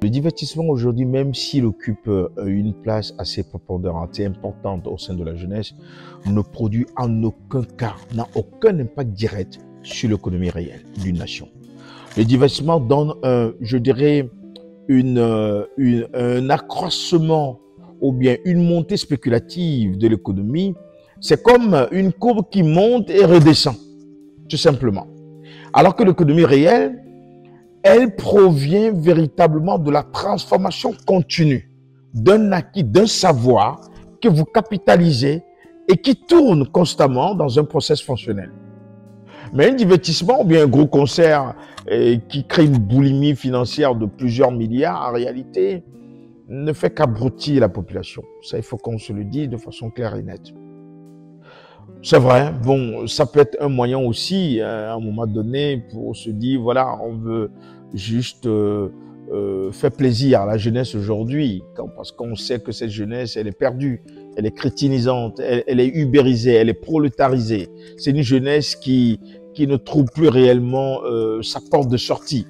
Le divertissement aujourd'hui, même s'il occupe une place assez prépondérante et importante au sein de la jeunesse, ne produit en aucun cas, n'a aucun impact direct sur l'économie réelle d'une nation. Le divertissement donne, je dirais, un accroissement ou bien une montée spéculative de l'économie. C'est comme une courbe qui monte et redescend, tout simplement. Alors que l'économie réelle, elle provient véritablement de la transformation continue d'un acquis, d'un savoir que vous capitalisez et qui tourne constamment dans un process fonctionnel. Mais un divertissement ou bien un gros concert qui crée une boulimie financière de plusieurs milliards, en réalité, ne fait qu'abrutir la population. Ça, il faut qu'on se le dise de façon claire et nette. C'est vrai, bon, ça peut être un moyen aussi, à un moment donné, pour se dire, voilà, on veut juste faire plaisir à la jeunesse aujourd'hui, parce qu'on sait que cette jeunesse, elle est perdue, elle est crétinisante, elle est ubérisée, elle est prolétarisée. C'est une jeunesse qui ne trouve plus réellement sa porte de sortie.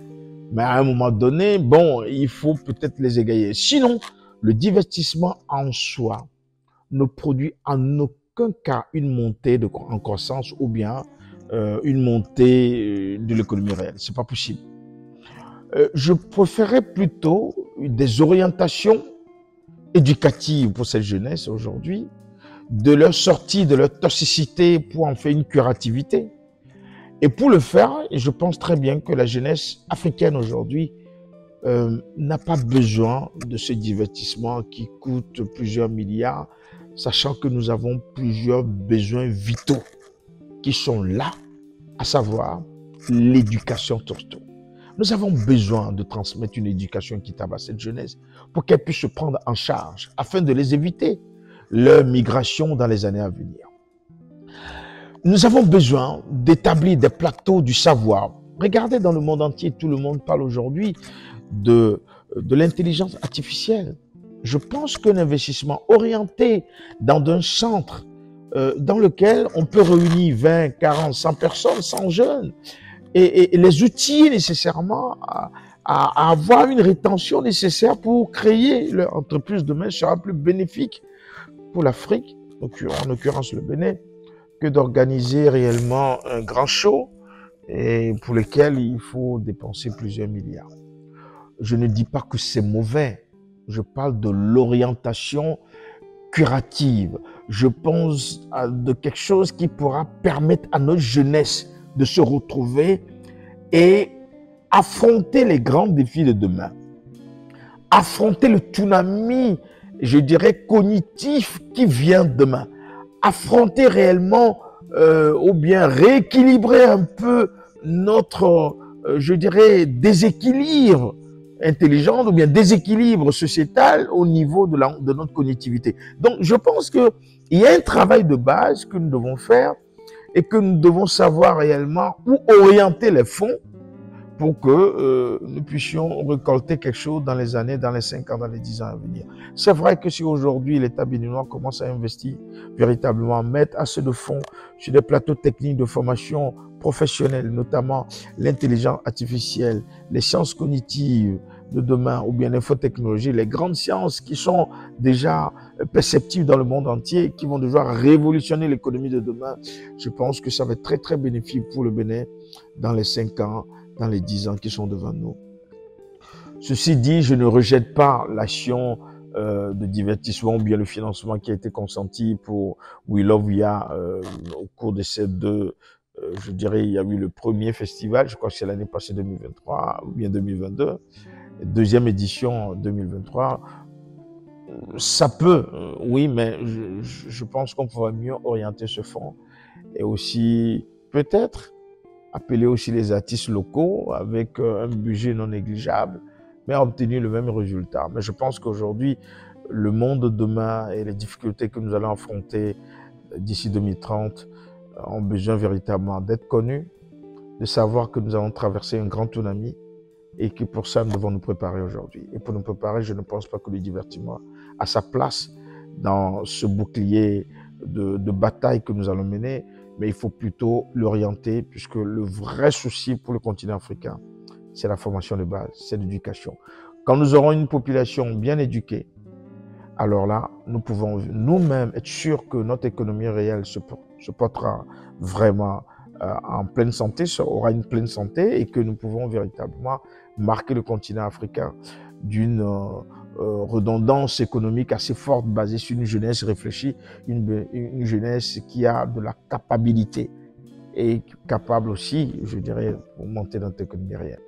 Mais à un moment donné, bon, il faut peut-être les égayer. Sinon, le divertissement en soi ne produit en aucun cas une montée en croissance ou bien une montée de l'économie réelle. C'est pas possible. Je préférerais plutôt des orientations éducatives pour cette jeunesse aujourd'hui, de leur sortie de leur toxicité pour en faire une curativité. Et pour le faire, je pense très bien que la jeunesse africaine aujourd'hui n'a pas besoin de ce divertissement qui coûte plusieurs milliards, sachant que nous avons plusieurs besoins vitaux qui sont là, à savoir l'éducation surtout. Nous avons besoin de transmettre une éducation équitable à cette jeunesse pour qu'elle puisse se prendre en charge afin de les éviter leur migration dans les années à venir. Nous avons besoin d'établir des plateaux du savoir. Regardez dans le monde entier, tout le monde parle aujourd'hui de l'intelligence artificielle. Je pense qu'un investissement orienté dans un centre dans lequel on peut réunir 20, 40, 100 personnes, 100 jeunes, et les outils nécessairement à avoir une rétention nécessaire pour créer leur entreprise demain sera plus bénéfique pour l'Afrique, en l'occurrence le Bénin, que d'organiser réellement un grand show et pour lequel il faut dépenser plusieurs milliards. Je ne dis pas que c'est mauvais, je parle de l'orientation curative. Je pense de quelque chose qui pourra permettre à notre jeunesse de se retrouver et affronter les grands défis de demain. Affronter le tsunami, je dirais, cognitif qui vient demain. Affronter réellement ou bien rééquilibrer un peu notre, je dirais, déséquilibre intelligent ou bien déséquilibre sociétal au niveau de notre cognitivité. Donc, je pense qu'il y a un travail de base que nous devons faire et que nous devons savoir réellement où orienter les fonds pour que nous puissions récolter quelque chose dans les années, dans les 5 ans, dans les 10 ans à venir. C'est vrai que si aujourd'hui l'État béninois commence à investir véritablement, mettre assez de fonds sur des plateaux techniques de formation professionnelle, notamment l'intelligence artificielle, les sciences cognitives de demain ou bien l'infotechnologie, les grandes sciences qui sont déjà perceptibles dans le monde entier, qui vont devoir révolutionner l'économie de demain, je pense que ça va être très très bénéfique pour le Bénin dans les 5 ans, dans les 10 ans qui sont devant nous. Ceci dit, je ne rejette pas l'action de divertissement ou bien le financement qui a été consenti pour We Love Ya au cours de ces deux, je dirais, il y a eu le premier festival, je crois que c'est l'année passée 2023 ou bien 2022, deuxième édition 2023. Ça peut, oui, mais je pense qu'on pourrait mieux orienter ce fonds et aussi peut-être appeler aussi les artistes locaux avec un budget non négligeable, mais obtenir le même résultat. Mais je pense qu'aujourd'hui, le monde de demain et les difficultés que nous allons affronter d'ici 2030 ont besoin véritablement d'être connus, de savoir que nous allons traverser un grand tsunami et que pour ça, nous devons nous préparer aujourd'hui. Et pour nous préparer, je ne pense pas que le divertissement a sa place dans ce bouclier de bataille que nous allons mener, mais il faut plutôt l'orienter, puisque le vrai souci pour le continent africain, c'est la formation de base, c'est l'éducation. Quand nous aurons une population bien éduquée, alors là, nous pouvons nous-mêmes être sûrs que notre économie réelle se portera vraiment en pleine santé, aura une pleine santé et que nous pouvons véritablement marquer le continent africain d'une redondance économique assez forte basée sur une jeunesse réfléchie, une jeunesse qui a de la capacité et capable aussi, je dirais, pour monter dans l'économie réelle.